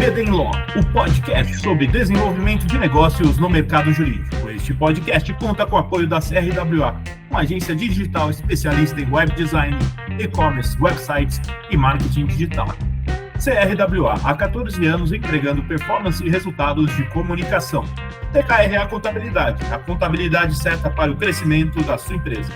BDM Law, o podcast sobre desenvolvimento de negócios no mercado jurídico. Este podcast conta com o apoio da CRWA, uma agência digital especialista em web design, e-commerce, websites e marketing digital. CRWA, há 14 anos entregando performance e resultados de comunicação. TKRA Contabilidade, a contabilidade certa para o crescimento da sua empresa.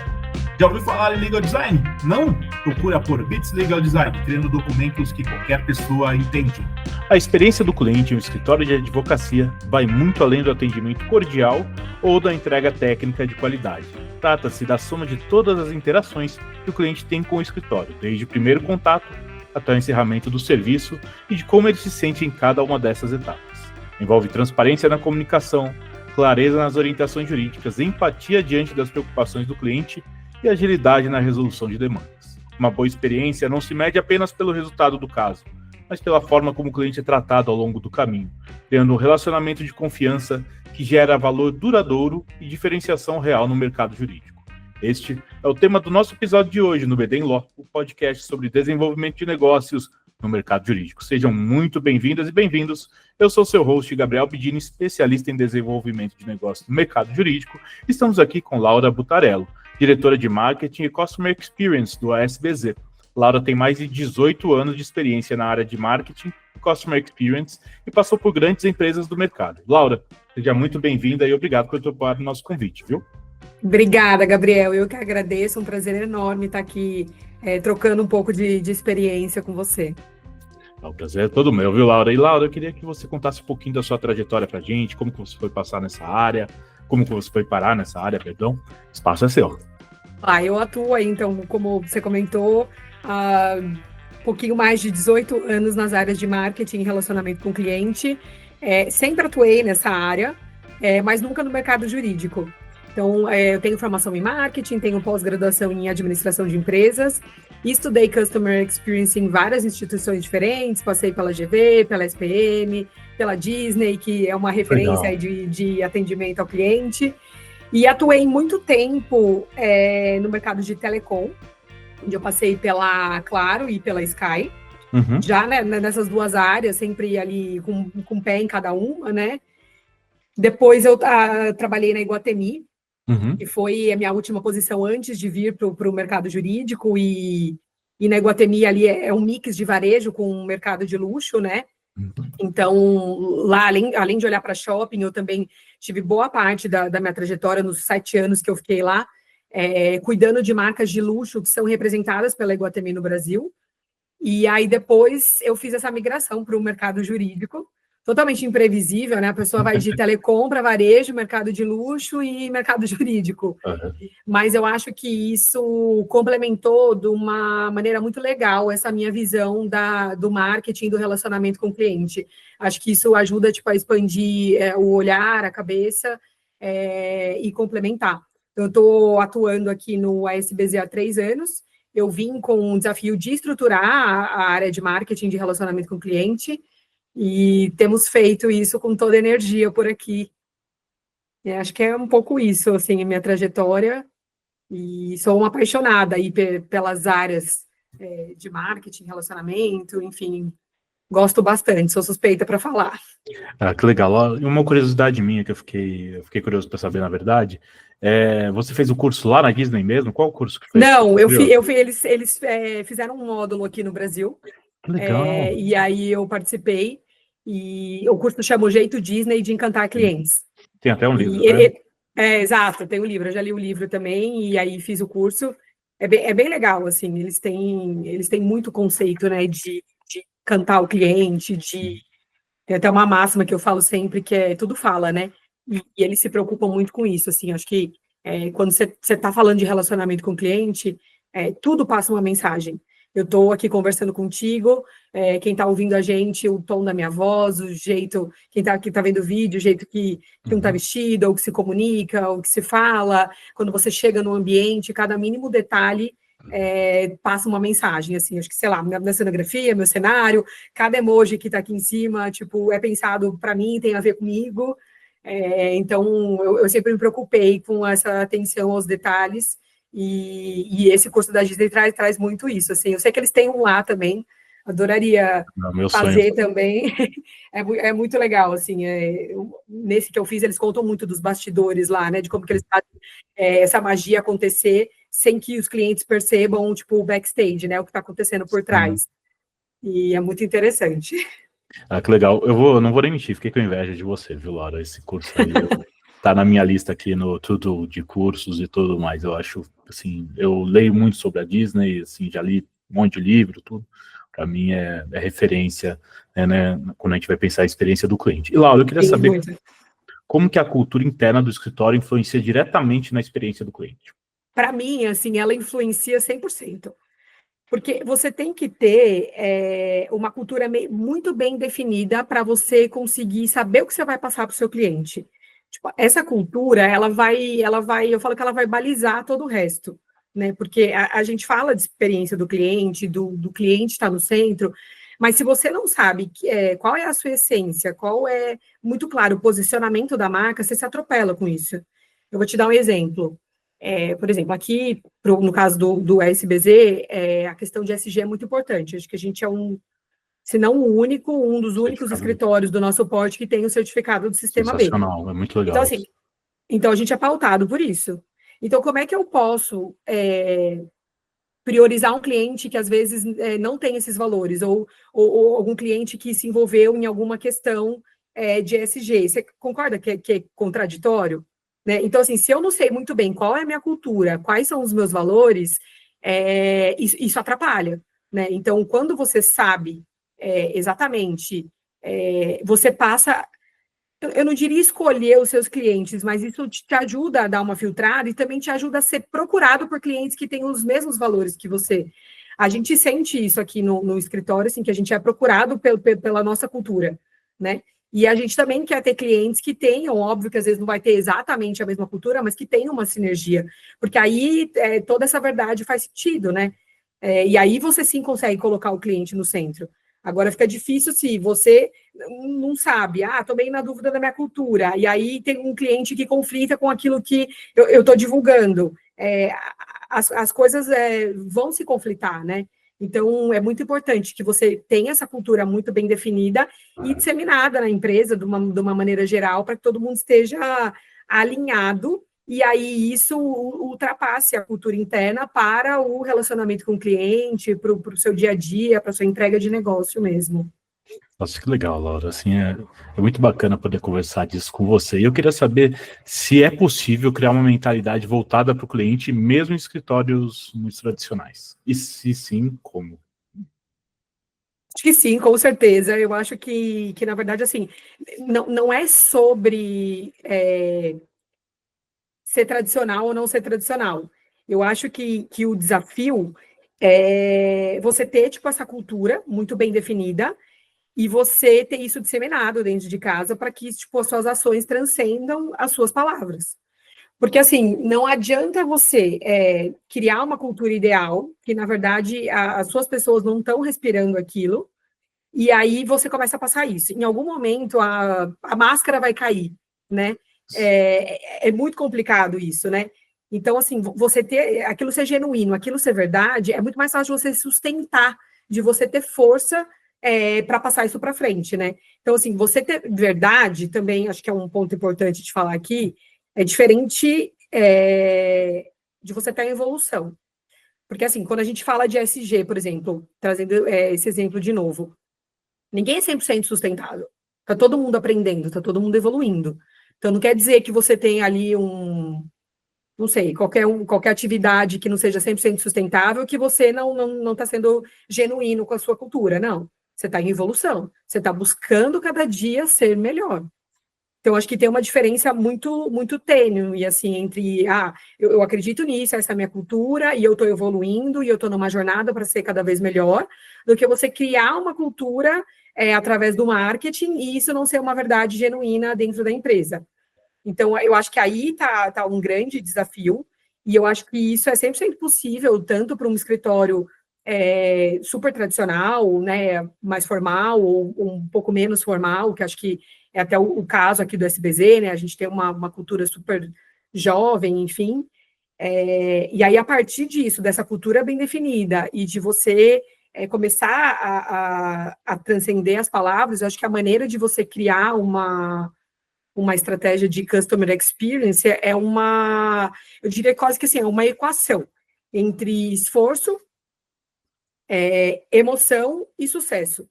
Já ouviu falar em Legal Design? Não? Procura por Bits Legal Design, criando documentos que qualquer pessoa entende. A experiência do cliente em um escritório de advocacia vai muito além do atendimento cordial ou da entrega técnica de qualidade. Trata-se da soma de todas as interações que o cliente tem com o escritório, desde o primeiro contato até o encerramento do serviço e de como ele se sente em cada uma dessas etapas. Envolve transparência na comunicação, clareza nas orientações jurídicas, empatia diante das preocupações do cliente e agilidade na resolução de demandas. Uma boa experiência não se mede apenas pelo resultado do caso, mas pela forma como o cliente é tratado ao longo do caminho, criando um relacionamento de confiança que gera valor duradouro e diferenciação real no mercado jurídico. Este é o tema do nosso episódio de hoje no BDM Law, o podcast sobre desenvolvimento de negócios no mercado jurídico. Sejam muito bem-vindas e bem-vindos. Eu sou seu host, Gabriel Bidini, especialista em desenvolvimento de negócios no mercado jurídico. Estamos aqui com Laura Butarello, diretora de Marketing e Customer Experience do ASBZ. Laura tem mais de 18 anos de experiência na área de Marketing e Customer Experience e passou por grandes empresas do mercado. Laura, seja muito bem-vinda e obrigado por topar o nosso convite, viu? Obrigada, Gabriel. Eu que agradeço, é um prazer enorme estar aqui trocando um pouco de experiência com você. O prazer é todo meu, viu, Laura? E, Laura, eu queria que você contasse um pouquinho da sua trajetória pra gente, como que você foi passar nessa área, como que você foi parar nessa área, perdão. O espaço é seu. Eu atuo aí, então, como você comentou, há um pouquinho mais de 18 anos nas áreas de marketing e relacionamento com o cliente. Sempre atuei nessa área, mas nunca no mercado jurídico. Então, eu tenho formação em marketing, tenho pós-graduação em administração de empresas, estudei Customer Experience em várias instituições diferentes, passei pela GV, pela SPM, pela Disney, que é uma referência aí de atendimento ao cliente, e atuei muito tempo no mercado de telecom, onde eu passei pela Claro e pela Sky, já nessas duas áreas, sempre ali com pé em cada uma, né? Depois eu trabalhei na Iguatemi, que foi a minha última posição antes de vir para o mercado jurídico, e na Iguatemi ali é um mix de varejo com um mercado de luxo, né? Então, lá, além de olhar para shopping, eu também tive boa parte da minha trajetória, nos 7 anos que eu fiquei lá, cuidando de marcas de luxo que são representadas pela Iguatemi no Brasil. E aí, depois, eu fiz essa migração para o mercado jurídico, totalmente imprevisível, né? A pessoa vai de telecom para varejo, mercado de luxo e mercado jurídico. Mas eu acho que isso complementou de uma maneira muito legal essa minha visão do marketing, do relacionamento com o cliente. Acho que isso ajuda, a expandir o olhar, a cabeça e complementar. Então, eu estou atuando aqui no ASBZ há 3 anos. Eu vim com um desafio de estruturar a área de marketing, de relacionamento com o cliente, e temos feito isso com toda a energia por aqui. Acho que é um pouco isso, assim, a minha trajetória. E sou uma apaixonada aí pelas áreas de marketing, relacionamento, enfim, gosto bastante, sou suspeita para falar. Que legal. Uma curiosidade minha que eu fiquei curioso para saber, na verdade, você fez o curso lá na Disney mesmo? Qual o curso que fez? Não, eles fizeram um módulo aqui no Brasil. Que legal. E aí eu participei. E o curso chama O Jeito Disney de Encantar Clientes. Tem até um livro, né? Exato, tem um livro, eu já li o livro também, e aí fiz o curso. É bem legal, assim, eles têm muito conceito, né, de cantar o cliente, tem até uma máxima que eu falo sempre, que é tudo fala, né? E eles se preocupam muito com isso, assim, acho que quando você está falando de relacionamento com o cliente, tudo passa uma mensagem. Eu estou aqui conversando contigo, quem está ouvindo a gente, o tom da minha voz, o jeito, quem está aqui tá vendo o vídeo, o jeito que um está vestido, ou que se comunica, ou que se fala, quando você chega no ambiente, cada mínimo detalhe passa uma mensagem, assim, acho que, sei lá, minha cenografia, meu cenário, cada emoji que está aqui em cima, é pensado para mim, tem a ver comigo, então eu sempre me preocupei com essa atenção aos detalhes. E esse curso da Disney traz muito isso, assim, eu sei que eles têm um lá também, Adoraria Meu fazer sonho. também. É muito legal, assim. Nesse que eu fiz, eles contam muito dos bastidores lá, né? De como que eles fazem essa magia acontecer sem que os clientes percebam, tipo, o backstage, né? O que está acontecendo por Sim. trás. E é muito interessante. Ah, que legal. Não vou nem mentir, fiquei com inveja de você, viu, Laura? Esse curso aí tá na minha lista aqui no tudo de cursos e tudo mais. Eu acho, assim, eu leio muito sobre a Disney, assim, já li um monte de livro, tudo. Para mim é referência, né, quando a gente vai pensar a experiência do cliente. E, Laura, eu queria Sim, saber muito. como que a cultura interna do escritório influencia diretamente na experiência do cliente. Para mim, assim, ela influencia 100%. Porque você tem que ter uma cultura muito bem definida para você conseguir saber o que você vai passar para o seu cliente. Tipo, essa cultura, eu falo que ela vai balizar todo o resto, né? Porque a gente fala de experiência do cliente, do cliente estar no centro, mas se você não sabe qual é a sua essência, qual é, muito claro, o posicionamento da marca, você se atropela com isso. Eu vou te dar um exemplo. Por exemplo, aqui, no caso do SBZ, a questão de SG é muito importante. Acho que a gente é se não o único, um dos únicos Certificado escritórios do nosso porte que tem o certificado do Sistema B. sensacional, é muito Então, legal assim, isso. então a gente é pautado por isso. Então, como é que eu posso priorizar um cliente que às vezes não tem esses valores, ou algum cliente que se envolveu em alguma questão de ESG? Você concorda que é contraditório? Né? Então, assim, se eu não sei muito bem qual é a minha cultura, quais são os meus valores, isso atrapalha. Né? Então, quando você sabe exatamente, você passa eu não diria escolher os seus clientes, mas isso te ajuda a dar uma filtrada e também te ajuda a ser procurado por clientes que têm os mesmos valores que você. A gente sente isso aqui no escritório, assim, que a gente é procurado pela nossa cultura, né? E a gente também quer ter clientes que tenham, óbvio que às vezes não vai ter exatamente a mesma cultura, mas que tenham uma sinergia, porque aí toda essa verdade faz sentido, né? E aí você sim consegue colocar o cliente no centro. Agora fica difícil se você não sabe, estou bem na dúvida da minha cultura, e aí tem um cliente que conflita com aquilo que eu estou divulgando. As coisas vão se conflitar, né? Então, é muito importante que você tenha essa cultura muito bem definida e disseminada na empresa de uma maneira geral, para que todo mundo esteja alinhado e aí isso ultrapasse a cultura interna para o relacionamento com o cliente, para o seu dia a dia, para a sua entrega de negócio mesmo. Nossa, que legal, Laura. Assim, é muito bacana poder conversar disso com você. E eu queria saber se é possível criar uma mentalidade voltada para o cliente, mesmo em escritórios muito tradicionais. E se sim, como? Acho que sim, com certeza. Eu acho que na verdade, assim, não é sobre ser tradicional ou não ser tradicional. Eu acho que o desafio é você ter, tipo, essa cultura muito bem definida e você ter isso disseminado dentro de casa para que, tipo, as suas ações transcendam as suas palavras. Porque, assim, não adianta você criar uma cultura ideal, que, na verdade, as suas pessoas não estão respirando aquilo, e aí você começa a passar isso. Em algum momento, a máscara vai cair, né? É muito complicado isso, né? Então, assim, você ter aquilo ser genuíno, aquilo ser verdade, é muito mais fácil de você sustentar, de você ter força para passar isso para frente, né? Então, assim, você ter verdade também, acho que é um ponto importante de falar aqui, é diferente de você estar em evolução. Porque, assim, quando a gente fala de ESG, por exemplo, trazendo esse exemplo de novo, ninguém é 100% sustentável. Está todo mundo aprendendo, está todo mundo evoluindo. Então, não quer dizer que você tem ali não sei, qualquer atividade que não seja 100% sustentável, que você não está sendo genuíno com a sua cultura, não. Você está em evolução, você está buscando cada dia ser melhor. Então, acho que tem uma diferença muito, muito tênue, assim, entre, eu acredito nisso, essa é a minha cultura, e eu estou evoluindo, e eu estou numa jornada para ser cada vez melhor, do que você criar uma cultura através do marketing, e isso não ser uma verdade genuína dentro da empresa. Então, eu acho que aí tá um grande desafio, e eu acho que isso é 100% possível, tanto para um escritório super tradicional, né, mais formal, ou um pouco menos formal, que acho que é até o caso aqui do SBZ, né, a gente tem uma cultura super jovem, enfim, e aí a partir disso, dessa cultura bem definida, e de você começar a transcender as palavras, eu acho que a maneira de você criar uma estratégia de customer experience eu diria quase que assim, é uma equação entre esforço, emoção e sucesso.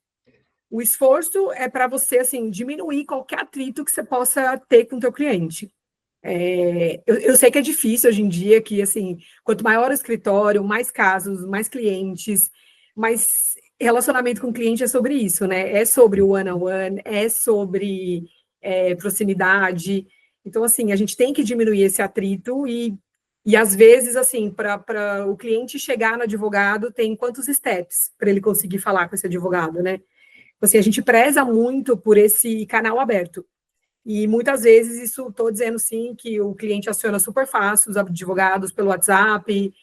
O esforço é para você, assim, diminuir qualquer atrito que você possa ter com o teu cliente. Eu sei que é difícil hoje em dia, que, assim, quanto maior o escritório, mais casos, mais clientes, mas relacionamento com o cliente é sobre isso, né? É sobre o one-on-one, é sobre proximidade. Então, assim, a gente tem que diminuir esse atrito e às vezes, assim, para o cliente chegar no advogado, tem quantos steps para ele conseguir falar com esse advogado, né? Assim, a gente preza muito por esse canal aberto. E muitas vezes isso, estou dizendo sim, que o cliente aciona super fácil os advogados pelo WhatsApp,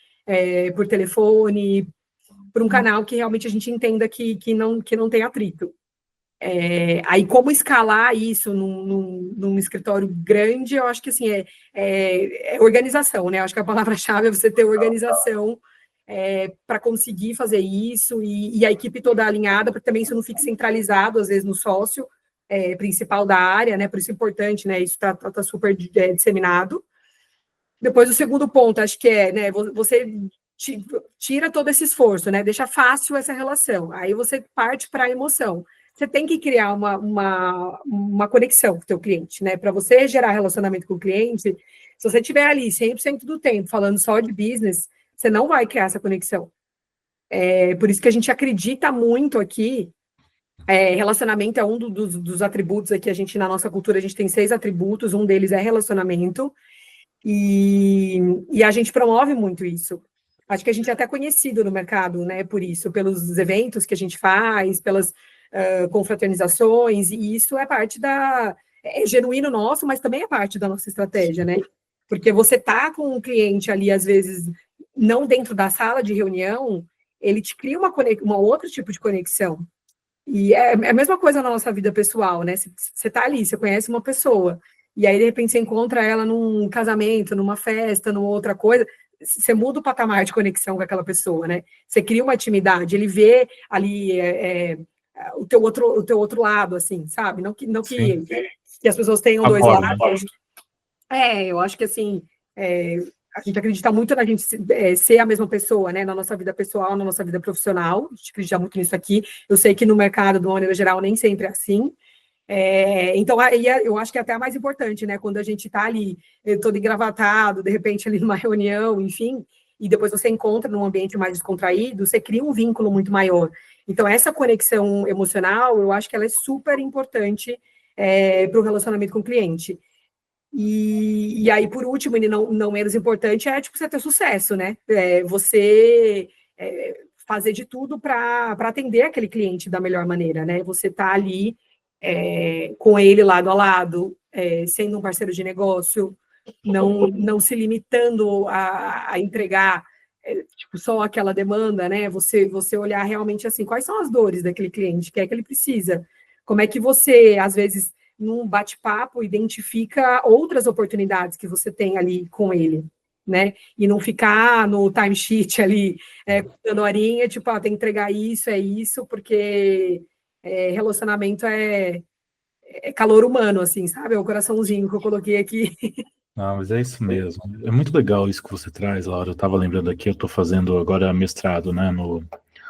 por telefone, por um canal que realmente a gente entenda que não tem atrito. Aí, como escalar isso num escritório grande, eu acho que assim, é organização, né? Eu acho que a palavra-chave é você ter organização para conseguir fazer isso e a equipe toda alinhada, para que também isso não fique centralizado, às vezes, no sócio principal da área, né? Por isso é importante, né? Isso está super disseminado. Depois, o segundo ponto, acho que né? Você tira todo esse esforço, né? Deixa fácil essa relação. Aí você parte para a emoção. Você tem que criar uma conexão com o teu cliente, né? Para você gerar relacionamento com o cliente, se você estiver ali 100% do tempo falando só de business, você não vai criar essa conexão. Por isso que a gente acredita muito aqui, relacionamento é um dos atributos aqui, na nossa cultura, a gente tem 6 atributos, um deles é relacionamento, e a gente promove muito isso. Acho que a gente é até conhecido no mercado, né, por isso, pelos eventos que a gente faz, pelas confraternizações, e isso é parte é genuíno nosso, mas também é parte da nossa estratégia, né? Porque você tá com um cliente ali, às vezes, não dentro da sala de reunião, ele te cria uma outro tipo de conexão. E é a mesma coisa na nossa vida pessoal, né? Você tá ali, você conhece uma pessoa, e aí, de repente, você encontra ela num casamento, numa festa, numa outra coisa, você muda o patamar de conexão com aquela pessoa, né? Você cria uma intimidade, ele vê ali o teu outro lado, assim, sabe? Não que as pessoas tenham dois lados. Eu acho que, assim, a gente acredita muito na gente ser a mesma pessoa, né? Na nossa vida pessoal, na nossa vida profissional. A gente acredita muito nisso aqui. Eu sei que no mercado, de uma maneira geral, nem sempre é assim. Então, aí eu acho que é até a mais importante, né? Quando a gente está ali, todo engravatado, de repente ali numa reunião, enfim, e depois você encontra num ambiente mais descontraído, você cria um vínculo muito maior. Então, essa conexão emocional, eu acho que ela é super importante para o relacionamento com o cliente. E aí, por último, e não menos importante, tipo, você ter sucesso, né? Você fazer de tudo para atender aquele cliente da melhor maneira, né? Você tá ali com ele lado a lado, sendo um parceiro de negócio, não se limitando a entregar tipo, só aquela demanda, né? Você olhar realmente assim, quais são as dores daquele cliente, o que é que ele precisa, como é que você, às vezes, num bate-papo, identifica outras oportunidades que você tem ali com ele, né? E não ficar no timesheet ali, dando horinha, tipo, tem que entregar isso, porque relacionamento é calor humano, assim, sabe? É o coraçãozinho que eu coloquei aqui. Não, mas é isso mesmo. É muito legal isso que você traz, Laura. Eu estava lembrando aqui, eu estou fazendo agora mestrado, né,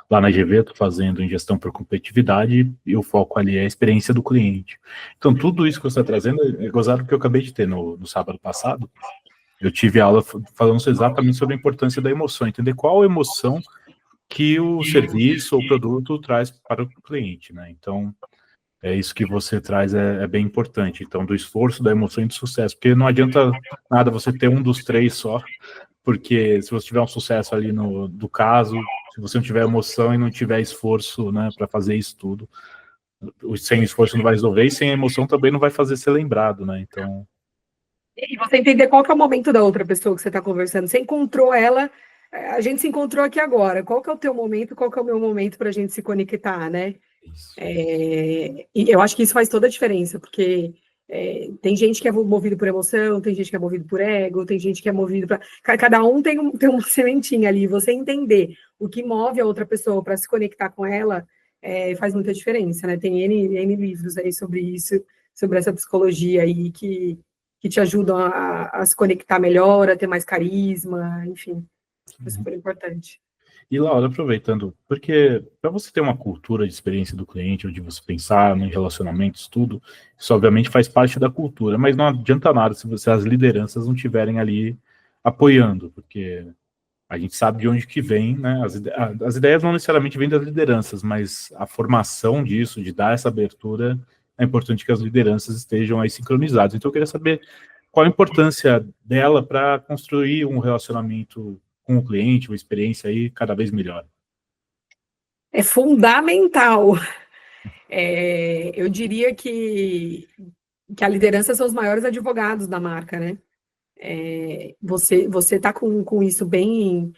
lá na GV, estou fazendo em gestão por competitividade e o foco ali é a experiência do cliente. Então, tudo isso que você está trazendo é gozado que eu acabei de ter no sábado passado. Eu tive aula falando exatamente sobre a importância da emoção, entender qual emoção que o serviço ou produto traz para o cliente, né? Então, isso que você traz é bem importante. Então, do esforço, da emoção e do sucesso. Porque não adianta nada você ter um dos 3 só, porque se você tiver um sucesso ali do caso, se você não tiver emoção e não tiver esforço, né, para fazer isso tudo, sem esforço não vai resolver, e sem emoção também não vai fazer ser lembrado, né? Então... E você entender qual que é o momento da outra pessoa que você está conversando. Você encontrou ela, a gente se encontrou aqui agora. Qual que é o teu momento, qual que é o meu momento para a gente se conectar, né? E eu acho que isso faz toda a diferença, porque Tem gente que é movido por emoção, tem gente que é movido por ego, tem gente que é movido para... Cada um tem uma sementinha ali. Você entender o que move a outra pessoa para se conectar com ela faz muita diferença, né? Tem N livros aí sobre isso, sobre essa psicologia aí que te ajudam a se conectar melhor, a ter mais carisma, enfim. É super importante. E, Laura, aproveitando, porque para você ter uma cultura de experiência do cliente, onde você pensar em relacionamentos, tudo, isso obviamente faz parte da cultura, mas não adianta nada se as lideranças não estiverem ali apoiando, porque a gente sabe de onde que vem, né? As ideias não necessariamente vêm das lideranças, mas a formação disso, de dar essa abertura, é importante que as lideranças estejam aí sincronizadas. Então eu queria saber qual a importância dela para construir um relacionamento com o cliente, uma experiência aí cada vez melhor. É fundamental. Eu diria que a liderança são os maiores advogados da marca, né? Você tá com isso bem...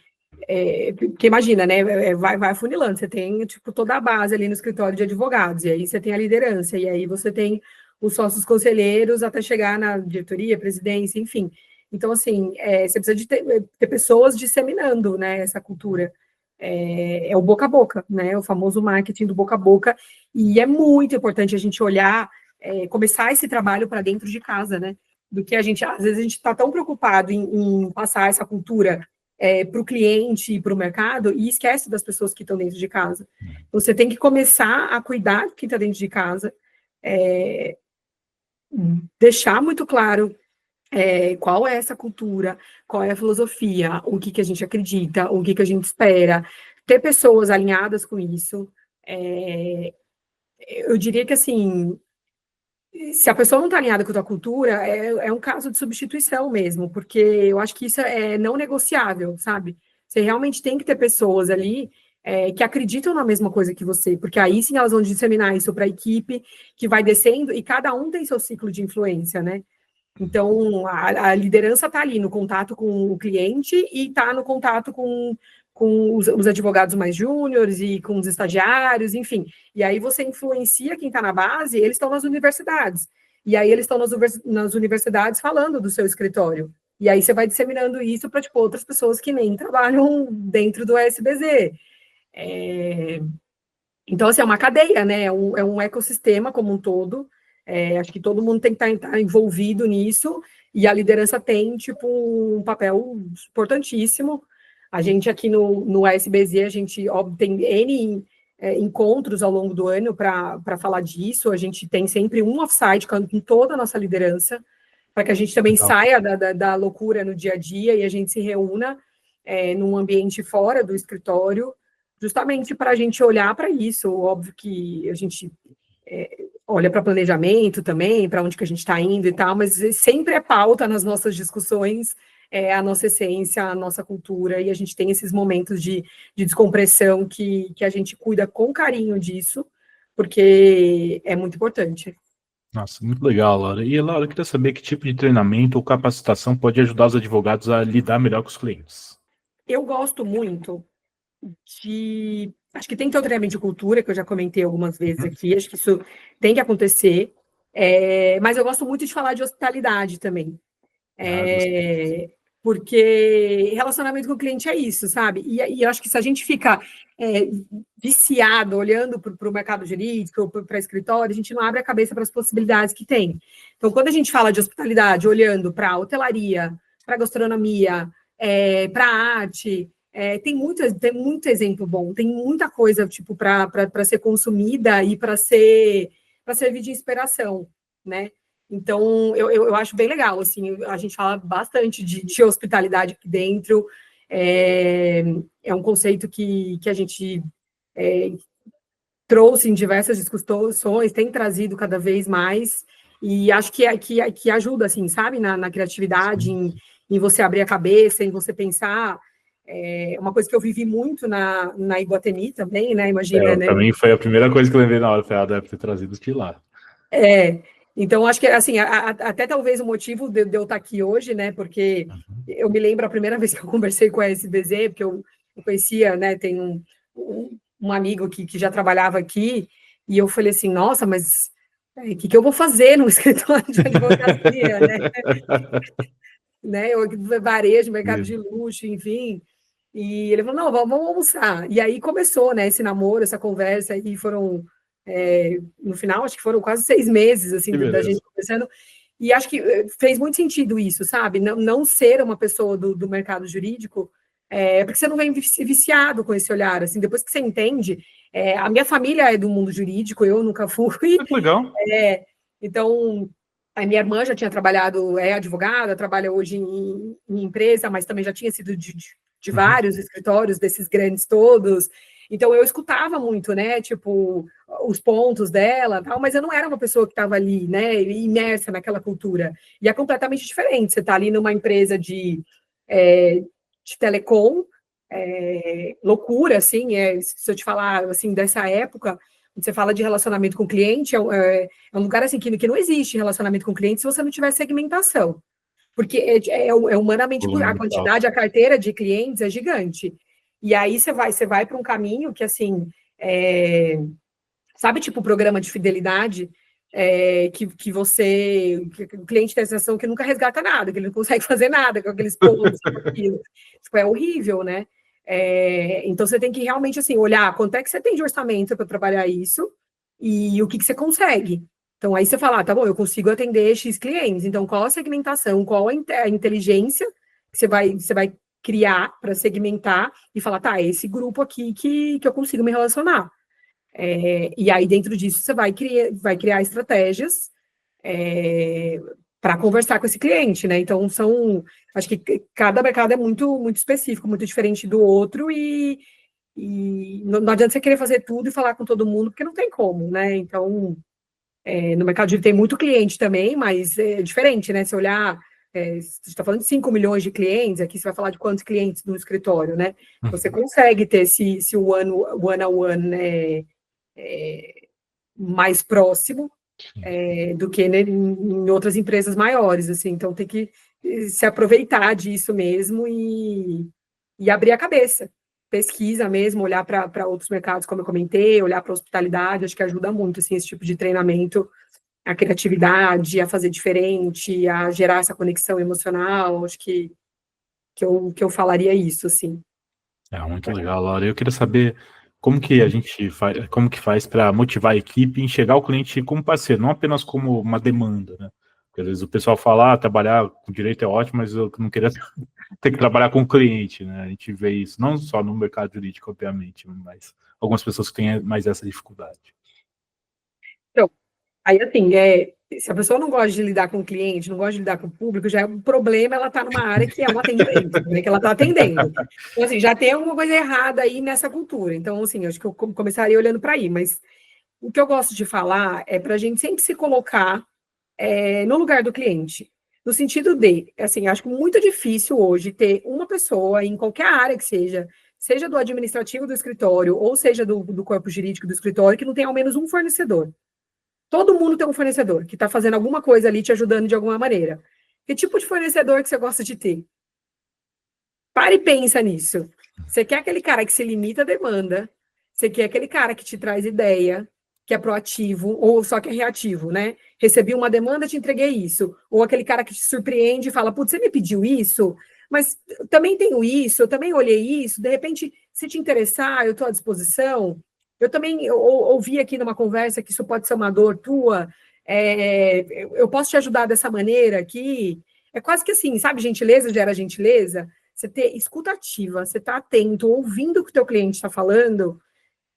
porque imagina, né? Vai afunilando. Você tem, tipo, toda a base ali no escritório de advogados, e aí você tem a liderança, e aí você tem os sócios conselheiros até chegar na diretoria, presidência, enfim. Então, assim, você precisa de ter pessoas disseminando, né, essa cultura. O boca a boca, né? O famoso marketing do boca a boca. E é muito importante a gente olhar, começar esse trabalho para dentro de casa, né? Do que às vezes a gente está tão preocupado em passar essa cultura para o cliente e para o mercado e esquece das pessoas que estão dentro de casa. Você tem que começar a cuidar de quem está dentro de casa, deixar muito claro qual é essa cultura, qual é a filosofia, o que a gente acredita, o que a gente espera, ter pessoas alinhadas com isso. Eu diria que, assim, se a pessoa não está alinhada com a tua cultura, é um caso de substituição mesmo, porque eu acho que isso é não negociável, sabe? Você realmente tem que ter pessoas ali que acreditam na mesma coisa que você, porque aí sim elas vão disseminar isso para a equipe, que vai descendo, e cada um tem seu ciclo de influência, né? Então, a liderança está ali no contato com o cliente e está no contato com os advogados mais júniores e com os estagiários, enfim. E aí você influencia quem está na base, eles estão nas universidades. E aí eles estão nas universidades falando do seu escritório. E aí você vai disseminando isso para, tipo, outras pessoas que nem trabalham dentro do SBZ. Então, assim, é uma cadeia, né? É um ecossistema como um todo. Acho que todo mundo tem que estar envolvido nisso, e a liderança tem, tipo, um papel importantíssimo. A gente aqui no ASBZ, a gente tem N encontros ao longo do ano para falar disso. A gente tem sempre um off-site com toda a nossa liderança, para que a gente também saia da loucura no dia a dia e a gente se reúna num ambiente fora do escritório, justamente para a gente olhar para isso. Óbvio que a gente olha para planejamento também, para onde que a gente está indo e tal, mas sempre é pauta nas nossas discussões, a nossa essência, a nossa cultura, e a gente tem esses momentos de descompressão que a gente cuida com carinho disso, porque é muito importante. Nossa, muito legal, Laura. E, Laura, eu queria saber que tipo de treinamento ou capacitação pode ajudar os advogados a lidar melhor com os clientes. Eu gosto muito acho que tem que ter o treinamento de cultura, que eu já comentei algumas vezes aqui, acho que isso tem que acontecer, mas eu gosto muito de falar de hospitalidade também, porque relacionamento com o cliente é isso, sabe? E eu acho que se a gente fica viciado, olhando para o mercado jurídico, para escritório, a gente não abre a cabeça para as possibilidades que tem. Então, quando a gente fala de hospitalidade, olhando para a hotelaria, para a gastronomia, para a arte... tem muito exemplo bom, tem muita coisa tipo para ser consumida e para servir de inspiração, né? Então eu acho bem legal, assim, a gente fala bastante de hospitalidade aqui dentro, é um conceito que a gente trouxe em diversas discussões, tem trazido cada vez mais, e acho que ajuda, assim, sabe, na criatividade, em você abrir a cabeça, em você pensar. Uma coisa que eu vivi muito na Iguatemi também, né? Imagina, né? Também foi a primeira coisa que eu lembrei na hora, foi deve ter trazido de lá. Então, acho que, assim, até talvez o motivo de eu estar aqui hoje, né? Porque eu me lembro a primeira vez que eu conversei com a SBZ, porque eu conhecia, né? Tem um amigo que já trabalhava aqui, e eu falei assim, nossa, mas o que eu vou fazer num escritório de advocacia, né? Varejo, mercado de luxo, enfim. E ele falou, não, vamos almoçar. E aí começou, né, esse namoro, essa conversa, e foram, no final, acho que foram quase 6 meses, assim, da gente conversando. E acho que fez muito sentido isso, sabe? Não ser uma pessoa do mercado jurídico, porque você não vem viciado com esse olhar, assim, depois que você entende. A minha família é do mundo jurídico, eu nunca fui. Que legal. Então, a minha irmã já tinha trabalhado, é advogada, trabalha hoje em empresa, mas também já tinha sido de vários escritórios, desses grandes todos. Então, eu escutava muito, né, tipo, os pontos dela, tal, mas eu não era uma pessoa que estava ali, né, imersa naquela cultura. E é completamente diferente. Você está ali numa empresa de telecom, loucura, assim, se eu te falar, assim, dessa época, você fala de relacionamento com cliente, é um lugar, assim, que não existe relacionamento com cliente se você não tiver segmentação. Porque é humanamente, a quantidade, a carteira de clientes é gigante. E aí você vai para um caminho que, assim, sabe, tipo, programa de fidelidade, que o cliente tem a sensação que nunca resgata nada, que ele não consegue fazer nada com aqueles pontos, com aquilo. Tipo, é horrível, né? Então você tem que realmente, assim, olhar quanto é que você tem de orçamento para trabalhar isso e o que você consegue. Então, aí você fala, tá bom, eu consigo atender X clientes. Então, qual a segmentação, qual a inteligência que você vai criar para segmentar e falar, tá, esse grupo aqui que eu consigo me relacionar. E aí, dentro disso, você vai criar estratégias para conversar com esse cliente, né? Então, acho que cada mercado é muito, muito específico, muito diferente do outro, e não adianta você querer fazer tudo e falar com todo mundo, porque não tem como, né? Então, no mercado de tem muito cliente também, mas é diferente, né? Se olhar, você está falando de 5 milhões de clientes, aqui você vai falar de quantos clientes no escritório, né? Você consegue ter esse one-on-one, né, mais próximo do que, né, em outras empresas maiores, assim. Então, tem que se aproveitar disso mesmo e abrir a cabeça. Pesquisa mesmo, olhar para outros mercados, como eu comentei, olhar para a hospitalidade, acho que ajuda muito, assim, esse tipo de treinamento, a criatividade, a fazer diferente, a gerar essa conexão emocional, acho que eu falaria isso, assim. Muito legal, Laura. Eu queria saber como que a gente faz, como que faz para motivar a equipe e enxergar o cliente como parceiro, não apenas como uma demanda, né? Porque às vezes o pessoal fala, trabalhar com direito é ótimo, mas eu não queria ter que trabalhar com o cliente, né? A gente vê isso não só no mercado jurídico, obviamente, mas algumas pessoas que têm mais essa dificuldade. Então, aí, assim, se a pessoa não gosta de lidar com o cliente, não gosta de lidar com o público, já é um problema ela estar numa área que é um atendimento, né, que ela está atendendo. Então, assim, já tem alguma coisa errada aí nessa cultura. Então, assim, acho que eu começaria olhando para aí. Mas o que eu gosto de falar é para a gente sempre se colocar no lugar do cliente. No sentido de, assim, acho muito difícil hoje ter uma pessoa em qualquer área que seja do administrativo do escritório, ou seja do corpo jurídico do escritório, que não tenha ao menos um fornecedor. Todo mundo tem um fornecedor que está fazendo alguma coisa ali, te ajudando de alguma maneira. Que tipo de fornecedor que você gosta de ter? Para e pensa nisso. Você quer aquele cara que se limita à demanda, você quer aquele cara que te traz ideia, que é proativo, ou só que é reativo, né? Recebi uma demanda, te entreguei isso. Ou aquele cara que te surpreende e fala, putz, você me pediu isso, mas também tenho isso, eu também olhei isso, de repente, se te interessar, eu estou à disposição. Eu também ouvi aqui numa conversa que isso pode ser uma dor tua, eu posso te ajudar dessa maneira aqui. É quase que assim, sabe, gentileza gera gentileza. Você ter escuta ativa, você está atento, ouvindo o que o teu cliente está falando,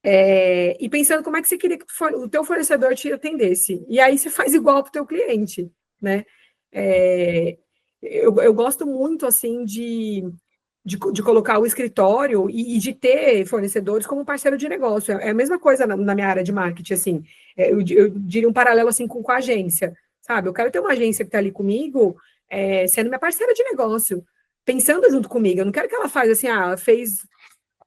e pensando como é que você queria que o teu fornecedor te atendesse. E aí você faz igual para o teu cliente, né? Eu gosto muito, assim, de colocar o escritório e de ter fornecedores como parceiro de negócio. É a mesma coisa na minha área de marketing, assim. Eu diria um paralelo, assim, com a agência, sabe? Eu quero ter uma agência que está ali comigo, sendo minha parceira de negócio, pensando junto comigo. Eu não quero que ela faça assim,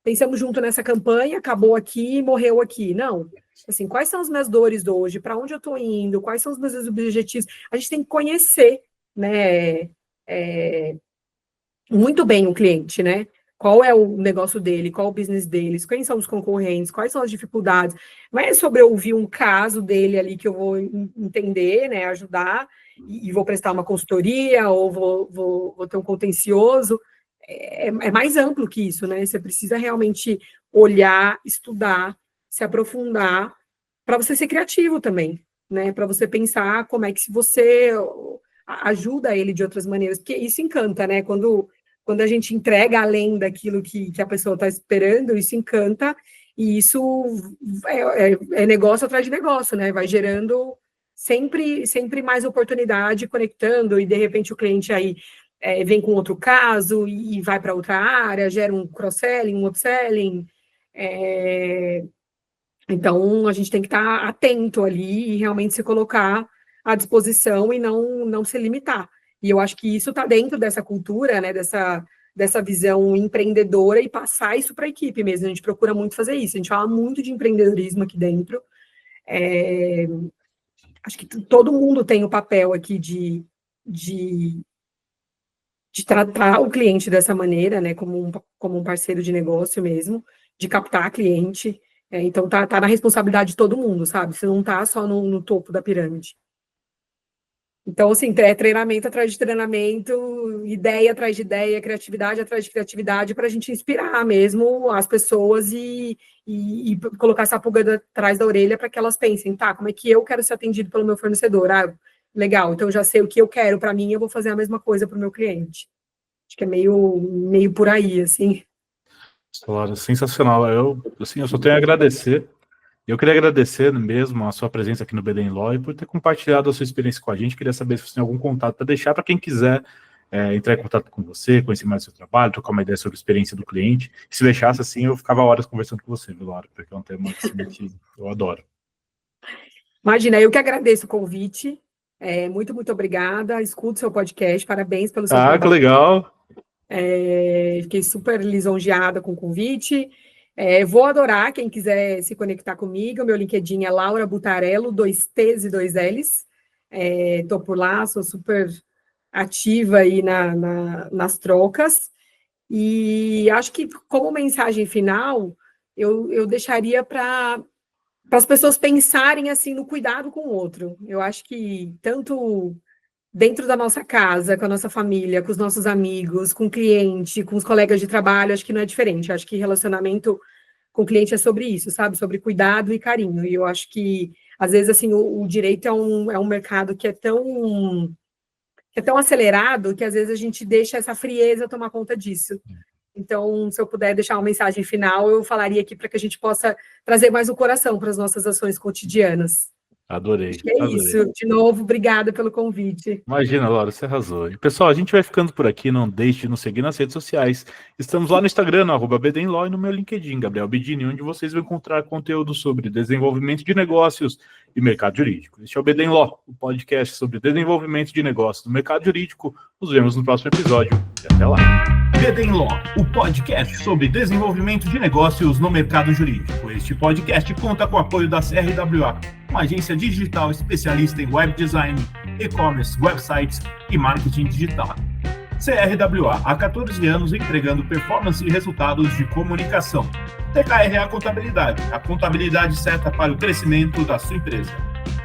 pensamos junto nessa campanha, acabou aqui, morreu aqui. Não. Assim, quais são as minhas dores de hoje? Para onde eu estou indo? Quais são os meus objetivos? A gente tem que conhecer, né, muito bem o cliente, né? qual é o negócio dele, qual é o business deles, quem são os concorrentes, quais são as dificuldades. Não é sobre eu ouvir um caso dele ali que eu vou entender, né, ajudar, e vou prestar uma consultoria, ou vou ter um contencioso. É mais amplo que isso, né? Você precisa realmente olhar, estudar, se aprofundar, para você ser criativo também, né? Para você pensar como é que você ajuda ele de outras maneiras, porque isso encanta, né? Quando a gente entrega além daquilo que a pessoa está esperando, isso encanta, e isso é negócio atrás de negócio, né? Vai gerando sempre mais oportunidade, conectando, e de repente o cliente aí vem com outro caso e vai para outra área, gera um cross-selling, um upselling. Então, a gente tem que estar atento ali e realmente se colocar à disposição e não se limitar. E eu acho que isso está dentro dessa cultura, né, dessa visão empreendedora, e passar isso para a equipe mesmo. A gente procura muito fazer isso. A gente fala muito de empreendedorismo aqui dentro. Acho que todo mundo tem o papel aqui de tratar o cliente dessa maneira, né, como um parceiro de negócio mesmo, de captar cliente. Então, tá na responsabilidade de todo mundo, sabe? Você não tá só no topo da pirâmide. Então, assim, treinamento atrás de treinamento, ideia atrás de ideia, criatividade atrás de criatividade, para a gente inspirar mesmo as pessoas e colocar essa pulga atrás da orelha para que elas pensem, tá, como é que eu quero ser atendido pelo meu fornecedor? Ah, legal, então eu já sei o que eu quero para mim, eu vou fazer a mesma coisa para o meu cliente. Acho que é meio por aí, assim. Claro, sensacional. Eu só tenho a agradecer. Eu queria agradecer mesmo a sua presença aqui no BD Law e por ter compartilhado a sua experiência com a gente. Queria saber se você tem algum contato para deixar para quem quiser entrar em contato com você, conhecer mais o seu trabalho, trocar uma ideia sobre a experiência do cliente. E se deixasse assim, eu ficava horas conversando com você, viu, Laura? Porque é um tema que eu adoro. Imagina, eu que agradeço o convite. Muito, muito obrigada. Escuto seu podcast. Parabéns pelo seu trabalho. Que legal. Fiquei super lisonjeada com o convite. Vou adorar quem quiser se conectar comigo. Meu LinkedIn é Laura Butarello, 2 T's e 2 L's. Estou por lá, sou super ativa aí nas trocas. E acho que, como mensagem final, eu deixaria para as pessoas pensarem assim no cuidado com o outro. Eu acho que tanto dentro da nossa casa, com a nossa família, com os nossos amigos, com o cliente, com os colegas de trabalho, acho que não é diferente. Acho que relacionamento com o cliente é sobre isso, sabe? Sobre cuidado e carinho. E eu acho que, às vezes, assim, o direito é um mercado que é tão acelerado que, às vezes, a gente deixa essa frieza tomar conta disso. Então, se eu puder deixar uma mensagem final, eu falaria aqui para que a gente possa trazer mais o coração para as nossas ações cotidianas. Adorei. Adorei. Isso. De novo, obrigada pelo convite. Imagina, Laura, você arrasou. E, pessoal, a gente vai ficando por aqui. Não deixe de nos seguir nas redes sociais. Estamos lá no Instagram, no @BDinLaw, e no meu LinkedIn, Gabriel Bedini, onde vocês vão encontrar conteúdo sobre desenvolvimento de negócios e mercado jurídico. Este é o BD Law, o podcast sobre desenvolvimento de negócios no mercado jurídico. Nos vemos no próximo episódio e até lá. BD Law, o podcast sobre desenvolvimento de negócios no mercado jurídico. Este podcast conta com o apoio da CRWA, uma agência digital especialista em web design, e-commerce, websites e marketing digital. CRWA, há 14 anos entregando performance e resultados de comunicação. TKRA Contabilidade, a contabilidade certa para o crescimento da sua empresa.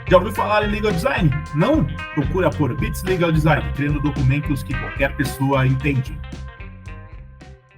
Já ouviu falar em Legal Design? Não? Procura por Bits Legal Design, criando documentos que qualquer pessoa entende.